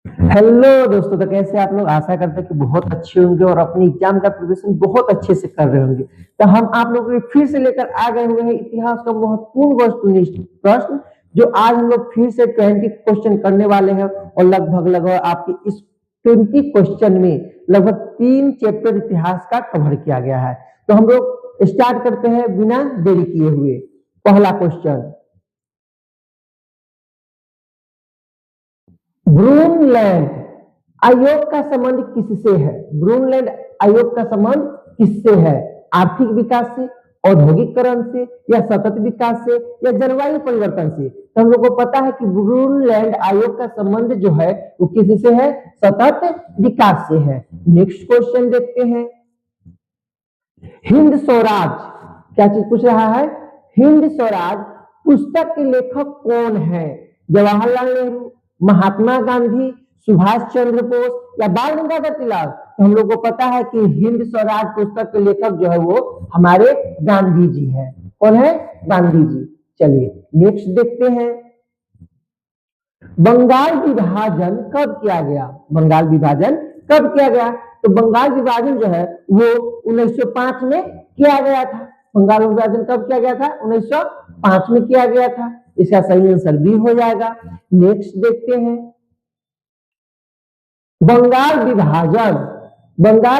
Hello दोस्तों, तो कैसे आप लोग? आशा करते हैं कि बहुत अच्छे होंगे और अपनी एग्जाम का प्रिपरेशन बहुत अच्छे से कर रहे होंगे। तो हम आप लोगों के लिए फिर से लेकर आ गए हुए हैं इतिहास का महत्वपूर्ण वस्तुनिष्ठ प्रश्न, जो आज हम लोग फिर से 20 क्वेश्चन करने वाले हैं। और लगभग लगभग आपकी इस 20 क्वेश्चन में लगभग 3 चैप्टर इतिहास का कवर किया गया है। तो हम लोग स्टार्ट करते हैं बिना देरी किए हुए। पहला क्वेश्चन, ब्रूनलैंड आयोग का संबंध किससे है? ब्रूनलैंड आयोग का संबंध किससे है? आर्थिक विकास से, औद्योगिकरण से, या सतत विकास से, या जलवायु परिवर्तन से? तो हम लोग को पता है कि ब्रूनलैंड आयोग का संबंध जो है वो किससे है? सतत विकास से है। नेक्स्ट क्वेश्चन देखते हैं। हिंद स्वराज क्या चीज पूछ रहा है? हिंद स्वराज पुस्तक के लेखक कौन है? जवाहरलाल नेहरू, महात्मा गांधी, सुभाष चंद्र बोस, या बाल गंगाधर तिलक? तो हम लोग को पता है कि हिंद स्वराज पुस्तक के लेखक जो है वो हमारे गांधी जी है। कौन है? गांधी जी। चलिए नेक्स्ट देखते हैं। बंगाल विभाजन कब किया गया? बंगाल विभाजन कब किया गया? तो बंगाल विभाजन जो है वो 1905 में किया गया था। बंगाल विभाजन कब किया गया था? 1905 में किया गया था। इसका सही आंसर बी हो जाएगा। नेक्स्ट देखते हैं। बंगाल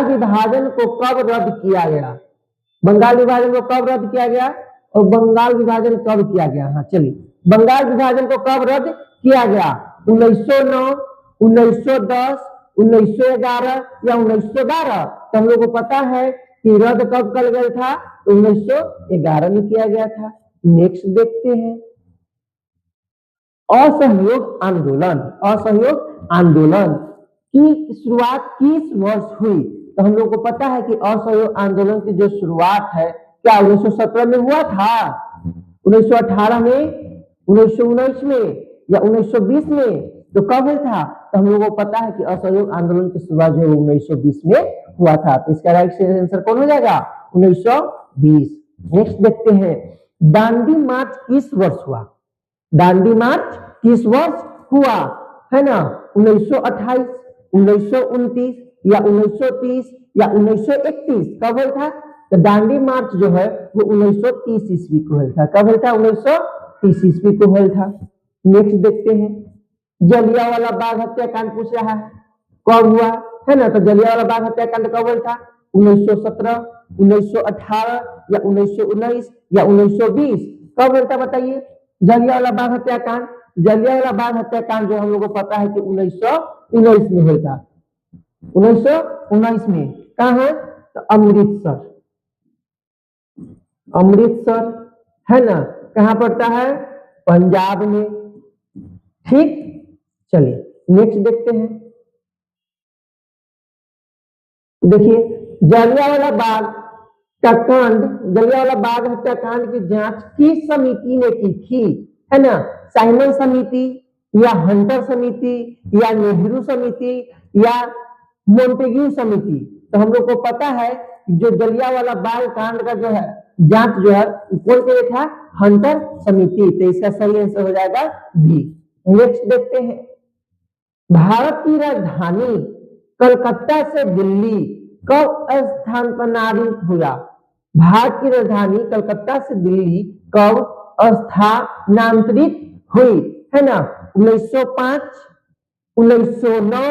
विभाजन को कब रद्द किया गया? बंगाल विभाजन को कब रद्द किया गया और बंगाल विभाजन कब किया गया? हाँ चलिए, बंगाल विभाजन को कब रद्द किया गया? 1909, 1910, 1911 या 1912? तो हम लोग को पता है कि रद्द कब कर गया था? 1911 में किया गया था। नेक्स्ट देखते हैं। असहयोग आंदोलन की शुरुआत किस वर्ष हुई? तो हम लोग को पता है कि असहयोग आंदोलन की जो शुरुआत है क्या 1917 में हुआ था, 1918 में, 1919 में, या 1920 में? तो कब हुआ था? तो हम लोग को पता है कि असहयोग आंदोलन की शुरुआत जो 1920 में हुआ था। तो इसका राइट आंसर कौन हो जाएगा? 1920। नेक्स्ट देखते हैं। दांडी मार्च किस वर्ष हुआ? दांडी मार्च किस वर्ष हुआ है ना? 1928, 1929, या 1930, या 1931? कब हुआ था? तो दांडी मार्च जो है वो 1930 ईस्वी को हुआ था। कब हुआ था? 1930 ईस्वी को हुआ था। नेक्स्ट देखते हैं। जलियांवाला बाग हत्याकांड पूछ रहा है, कब हुआ है ना? तो जलियांवाला बाग हत्याकांड कब हुआ था? 1917, 1918, या 1919, या 1920? कब हुआ था बताइए? जलियांवाला बाग हत्याकांड जो हम लोग को पता है कि 1919 में हुआ था। 1919 में। कहाँ? तो अमृतसर है ना? कहाँ पड़ता है? पंजाब में। ठीक, चलिए नेक्स्ट देखते हैं। देखिए, जलियांवाला बाग हत्याकांड की जांच किस समिति ने की थी? है ना? साइमन समिति, या हंटर समिति, या नेहरू समिति, या मोंटेग्यू समिति? तो हम लोग को पता है जो जलियांवाला बाग कांड का जो है जांच जो है कौन के था? हंटर समिति। तो इसका सही आंसर हो जाएगा बी। नेक्स्ट देखते हैं। भारत की राजधानी कलकत्ता से दिल्ली कब स्थानांतरित हुआ? भारत की राजधानी कलकत्ता से दिल्ली कब स्थानांतरित हुई है ना? 1905, 1909,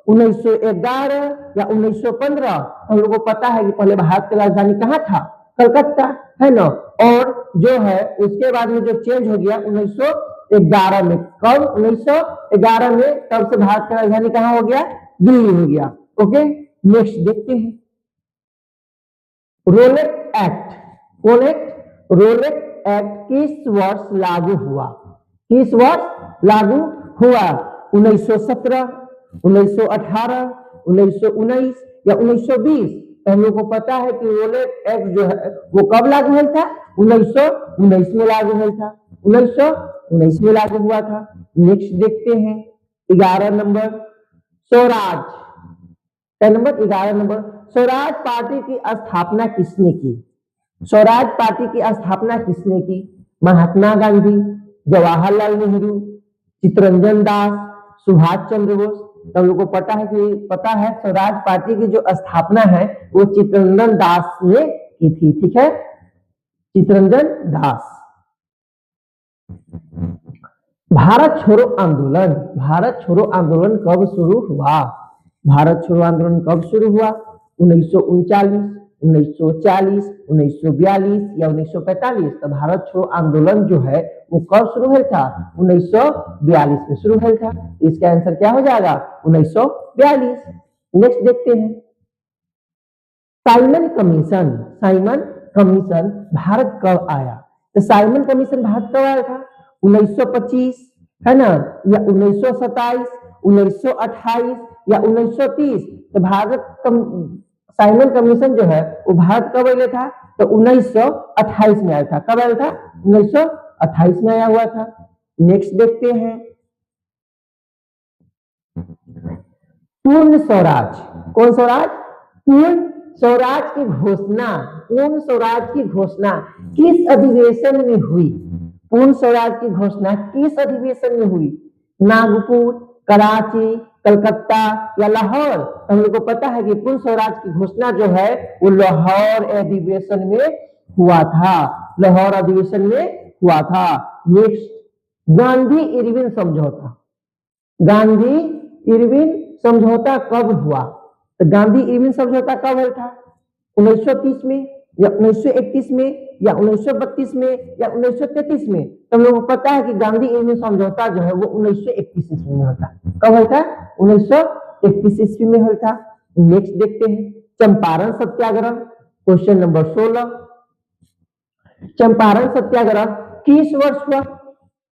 1911, या 1915? हम लोगों को पता है कि पहले भारत की राजधानी कहाँ था? कलकत्ता है ना? और जो है उसके बाद में जो चेंज हो गया 1911 में। कब? 1911 में। तब से भारत की राजधानी कहाँ हो गया? दिल्ली हो गया। ओके, नेक्स्ट देखते हैं। रोलेट एक्ट किस वर्ष लागू हुआ? 1917, 1918, 1919, या 1920? तो हम लोग को पता है कि रोलेट एक्ट जो है वो कब लागू हुआ था? 1919 में लागू हुआ था। 1919 में लागू हुआ था। नेक्स्ट देखते हैं। 11 number, Swaraj. 11 number, Swaraj party की स्थापना किसने की? स्वराज पार्टी की स्थापना किसने की? महात्मा गांधी, जवाहरलाल नेहरू, चित्तरंजन दास, सुभाष चंद्र बोस, तो हम लोग को पता है स्वराज पार्टी की जो स्थापना है वो चित्तरंजन दास ने की थी। ठीक है, चित्तरंजन दास। भारत छोड़ो आंदोलन, भारत छोड़ो आंदोलन कब शुरू हुआ? भारत छोड़ो आंदोलन कब शुरू हुआ? 1939, 1940, 1942 या 1945? तो भारत छोड़ो आंदोलन जो है वो कब शुरू हुआ था? 1942 में शुरू हुआ था। इसका आंसर क्या हो जाएगा? 1942। नेक्स्ट देखते हैं, Simon commission, Simon commission Bharat कब आया? तो साइमन कमीशन भारत कब आया था? 1925 है ना, या 1927, 1928 या 1930? तो साइमन कमीशन जो है वो भारत कब आया था? तो 1928 में आया था। कब आया था? 1928 में आया हुआ था। नेक्स्ट देखते हैं, पूर्ण स्वराज, कौन स्वराज? पूर्ण स्वराज की घोषणा, पूर्ण स्वराज की घोषणा किस अधिवेशन में हुई? पूर्ण स्वराज की घोषणा किस अधिवेशन में हुई? नागपुर, कराची, कलकत्ता या लाहौर? तो हम लोग को पता है कि पूर्ण स्वराज की घोषणा जो है वो लाहौर अधिवेशन में हुआ था, लाहौर अधिवेशन में हुआ था। नेक्स्ट, गांधी इरविन समझौता, गांधी इरविन समझौता कब हुआ? तो गांधी इरविन समझौता कब हुआ था? 1930 में या 1931 में या 1932 में या 1933 में? तो हम लोगों को पता है कि गांधी इरविन समझौता जो है वो 1931 ईस्वी में होता। कब हुआ था? 1931 ईस्वी में हुआ था। नेक्स्ट देखते हैं, चंपारण सत्याग्रह, क्वेश्चन नंबर 16। चंपारण सत्याग्रह किस वर्ष हुआ?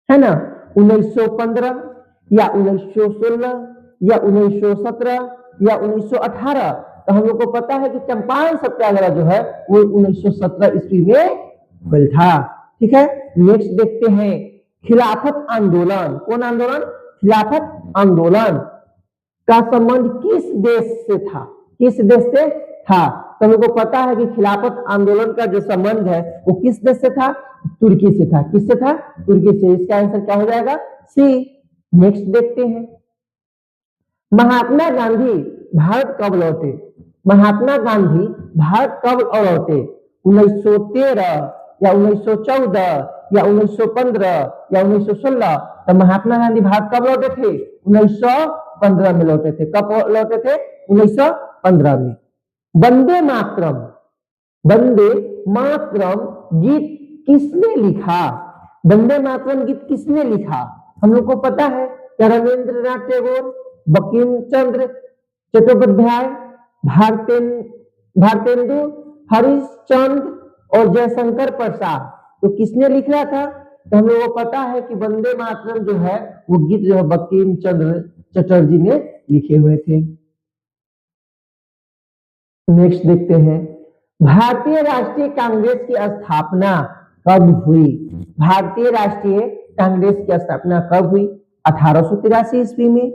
है ना, 1915 या 1916 या 1917 या 1918? तो हम लोग को पता है कि चंपारण सत्याग्रह जो है वो 1917 ईस्वी में हुआ था। ठीक है, नेक्स्ट देखते हैं, खिलाफत आंदोलन, कौन आंदोलन? खिलाफत आंदोलन का संबंध किस देश से था? किस देश से था? तो हम लोग को पता है कि खिलाफत आंदोलन का जो संबंध है वो किस देश से था? तुर्की से था। किससे था? तुर्की से। इसका आंसर क्या हो जाएगा? सी। नेक्स्ट देखते हैं, महात्मा गांधी भारत कब लौटे? महात्मा गांधी भारत कब लौटे? 1913 या 1914 या 1915 या 1916? तो महात्मा गांधी भारत कब लौटे थे? 1915 में लौटे थे। कब लौटे थे? 1915 में। वंदे मातरम, वंदे मातरम गीत किसने लिखा? वंदे मातरम गीत किसने लिखा? हम लोग को पता है कि रविंद्रनाथ टैगोर, बंकिम चंद्र चट्टोपाध्याय, भारतेंदु हरिश्चंद्र और जयशंकर प्रसाद। तो किसने लिखा था? तो हम लोगों को पता है कि वंदे मातरम जो है वो गीत जो है बंकिम चंद्र चटर्जी ने लिखे हुए थे। नेक्स्ट देखते हैं, भारतीय राष्ट्रीय कांग्रेस की स्थापना कब हुई? भारतीय राष्ट्रीय कांग्रेस की स्थापना कब हुई? 1883 ईस्वी में,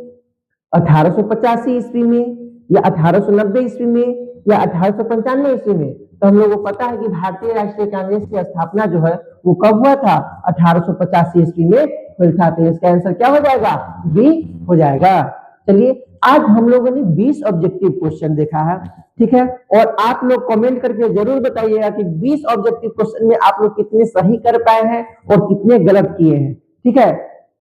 1885 ईस्वी में या 1890 ईस्वी में या 1895 ईस्वी में? तो हम लोगों को पता है कि भारतीय राष्ट्रीय कांग्रेस की स्थापना जो है वो कब हुआ था? 1885 ईस्वी में हुआ था। तो इसका आंसर क्या हो जाएगा? बी हो जाएगा। चलिए, आज हम लोगों ने 20 ऑब्जेक्टिव क्वेश्चन देखा है। ठीक है, और आप लोग कमेंट करके जरूर बताइएगा कि 20 ऑब्जेक्टिव क्वेश्चन में आप लोग कितने सही कर पाए हैं और कितने गलत किए हैं। ठीक है,